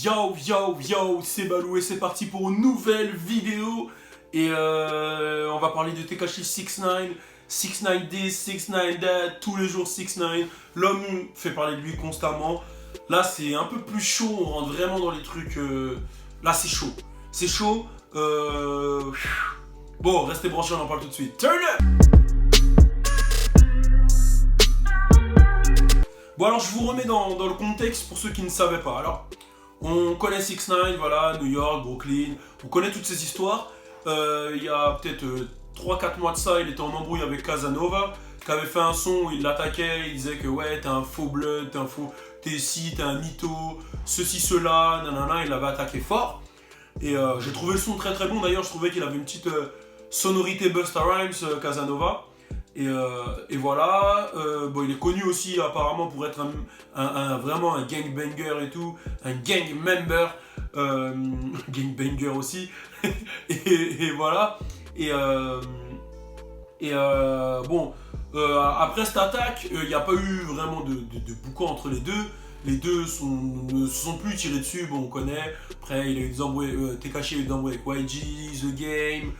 Yo yo yo, c'est Balou et c'est parti pour une nouvelle vidéo. Et on va parler de Tekashi 69, 69 this, 69 that, tous les jours 69. L'homme fait parler de lui constamment. Là c'est un peu plus chaud, on rentre vraiment dans les trucs. Là c'est chaud. C'est chaud. Bon, restez branchés, on en parle tout de suite. Turn up! Bon alors je vous remets dans le contexte pour ceux qui ne savaient pas. Alors, on connaît 6ix9ine, voilà, New York, Brooklyn, on connaît toutes ces histoires. Il y a peut-être 3-4 mois de ça, il était en embrouille avec Casanova, qui avait fait un son où il l'attaquait, il disait que ouais, t'es un faux blood, t'es ci, t'es un mytho, ceci, cela, nanana, il l'avait attaqué fort. Et j'ai trouvé le son très très bon, d'ailleurs je trouvais qu'il avait une petite sonorité Busta Rhymes, Casanova. Et voilà, bon, il est connu aussi apparemment pour être vraiment un gangbanger et tout, un gang member, gangbanger aussi, et voilà, bon, après cette attaque, il n'y a pas eu vraiment de boucan entre les deux. Les deux ne se sont plus tirés dessus, bon on connaît, après il a eu des embrouilles, Tekashi a eu des embrouilles avec YG, The Game,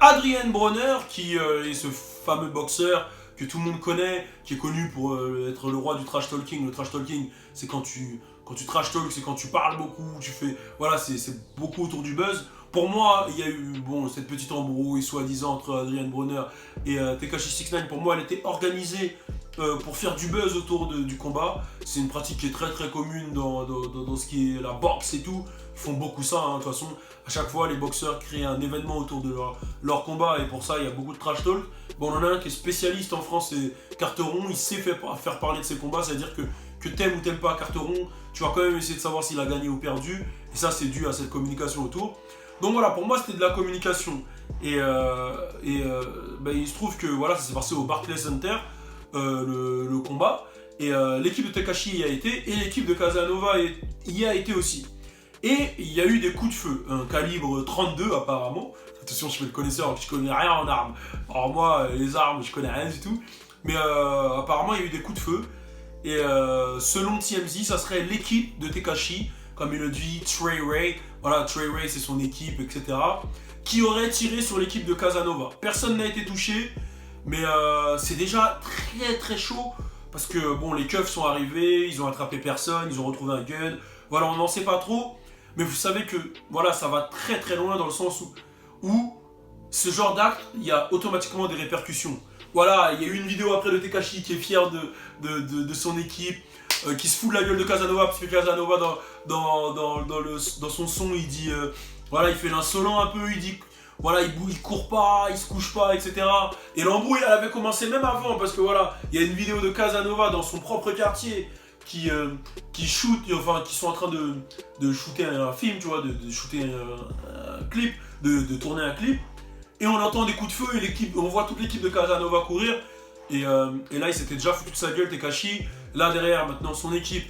Adrien Broner qui est ce fameux boxeur que tout le monde connaît, qui est connu pour être le roi du trash talking. Le trash talking, c'est quand tu trash talk, c'est quand tu parles beaucoup, tu fais, voilà, c'est beaucoup autour du buzz. Pour moi, il y a eu cette petite embrouille soi-disant entre Adrien Broner et Tekashi 69. Pour moi, elle était organisée pour faire du buzz autour du combat. C'est une pratique qui est très très commune dans ce qui est la boxe et tout. Ils font beaucoup ça, hein, de toute façon. À chaque fois, les boxeurs créent un événement autour de leur combat et pour ça, il y a beaucoup de trash talk. Bon, on en a un qui est spécialiste en France, c'est Carteron. Il sait faire parler de ses combats, c'est-à-dire que t'aimes ou t'aimes pas Carteron, tu vas quand même essayer de savoir s'il a gagné ou perdu. Et ça, c'est dû à cette communication autour. Donc voilà, pour moi, c'était de la communication. Et il se trouve que voilà, ça s'est passé au Barclays Center, le combat. Et l'équipe de Tekashi y a été, et l'équipe de Casanova y a été aussi. Et il y a eu des coups de feu, un calibre 32 apparemment. Attention, je fais le connaisseur, je connais rien en armes. Alors moi, les armes, je connais rien du tout. Mais apparemment, il y a eu des coups de feu. Et selon TMZ, ça serait l'équipe de Tekashi, comme il le dit, Trey Ray. Voilà, Trey Ray, c'est son équipe, etc. Qui aurait tiré sur l'équipe de Casanova. Personne n'a été touché, mais c'est déjà très très chaud. Parce que bon, les keufs sont arrivés, ils ont attrapé personne, ils ont retrouvé un gun. Voilà, on n'en sait pas trop. Mais vous savez que voilà, ça va très très loin dans le sens où ce genre d'acte, il y a automatiquement des répercussions. Voilà, il y a eu une vidéo après de Tekashi qui est fier de son équipe, qui se fout de la gueule de Casanova, parce que Casanova dans son son, il dit, voilà, il fait l'insolent un peu, il dit, voilà, il court pas, il se couche pas, etc. Et l'embrouille, elle avait commencé même avant, parce que voilà, il y a une vidéo de Casanova dans son propre quartier, qui shoot, enfin qui sont en train de shooter un film, tu vois, de shooter un clip, de tourner un clip, et on entend des coups de feu et on voit toute l'équipe de Casanova courir, et là il s'était déjà foutu de sa gueule Tekashi. Là derrière maintenant son équipe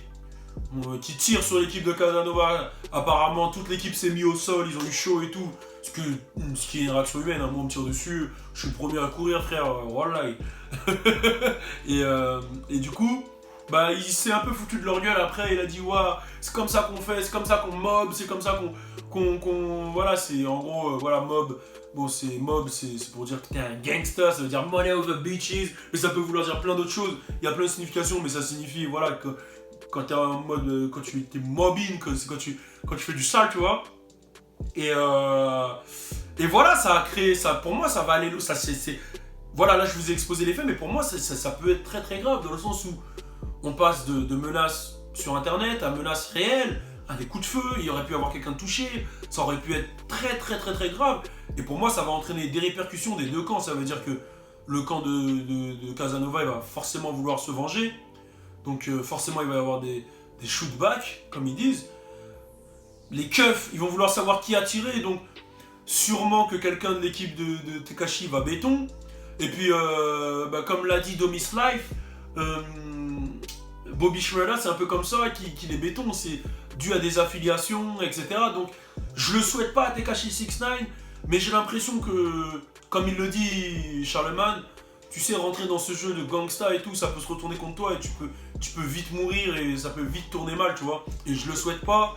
qui tire sur l'équipe de Casanova, apparemment toute l'équipe s'est mise au sol, ils ont eu chaud et tout, ce qui est une réaction humaine, hein. Moi on me tire dessus, je suis le premier à courir frère, voilà. Et du coup, bah il s'est un peu foutu de leur gueule après, il a dit ouais, c'est comme ça qu'on fait, c'est comme ça qu'on mob, c'est comme ça qu'on voilà, c'est en gros, voilà, mob. Bon, c'est pour dire que t'es un gangster, ça veut dire money over bitches, mais ça peut vouloir dire plein d'autres choses. Il y a plein de significations, mais ça signifie, voilà, que quand t'es en mode, quand tu t'es mobbing, c'est quand tu fais du sale, tu vois. Et voilà, ça a créé, ça, pour moi, ça va aller, ça c'est, voilà, là je vous ai exposé les faits, mais pour moi, ça peut être très très grave, dans le sens où on passe de menaces sur internet à menaces réelles, à des coups de feu, il y aurait pu avoir quelqu'un de touché, ça aurait pu être très très très très grave. Et pour moi, ça va entraîner des répercussions des deux camps. Ça veut dire que le camp de Casanova, il va forcément vouloir se venger. Donc forcément, il va y avoir des shootbacks, comme ils disent. Les keufs, ils vont vouloir savoir qui a tiré. Donc sûrement que quelqu'un de l'équipe de Tekashi va béton. Et puis, comme l'a dit Domis Life, Bobby Shmurda, c'est un peu comme ça qu'il est béton. C'est dû à des affiliations, etc. Donc je le souhaite pas à Tekashi 69. Mais j'ai l'impression que, comme il le dit Charlemagne, tu sais, rentrer dans ce jeu de gangsta et tout, ça peut se retourner contre toi et tu peux vite mourir et ça peut vite tourner mal, tu vois. Et je le souhaite pas.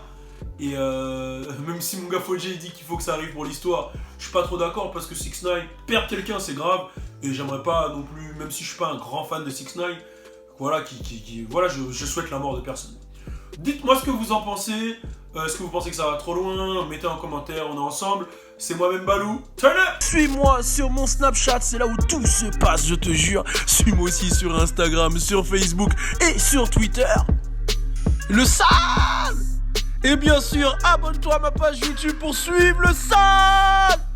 Et même si mon gars Fodjé dit qu'il faut que ça arrive pour l'histoire, je suis pas trop d'accord parce que 6ix9ine, perdre quelqu'un c'est grave. Et j'aimerais pas non plus, même si je suis pas un grand fan de 6ix9ine, voilà, voilà, je souhaite la mort de personne. Dites-moi ce que vous en pensez. Est-ce que vous pensez que ça va trop loin? Mettez en commentaire, on est ensemble. C'est moi-même Balou. Tenez! Suis-moi sur mon Snapchat, c'est là où tout se passe, je te jure. Suis-moi aussi sur Instagram, sur Facebook et sur Twitter. Le sale! Et bien sûr, abonne-toi à ma page YouTube pour suivre le sale!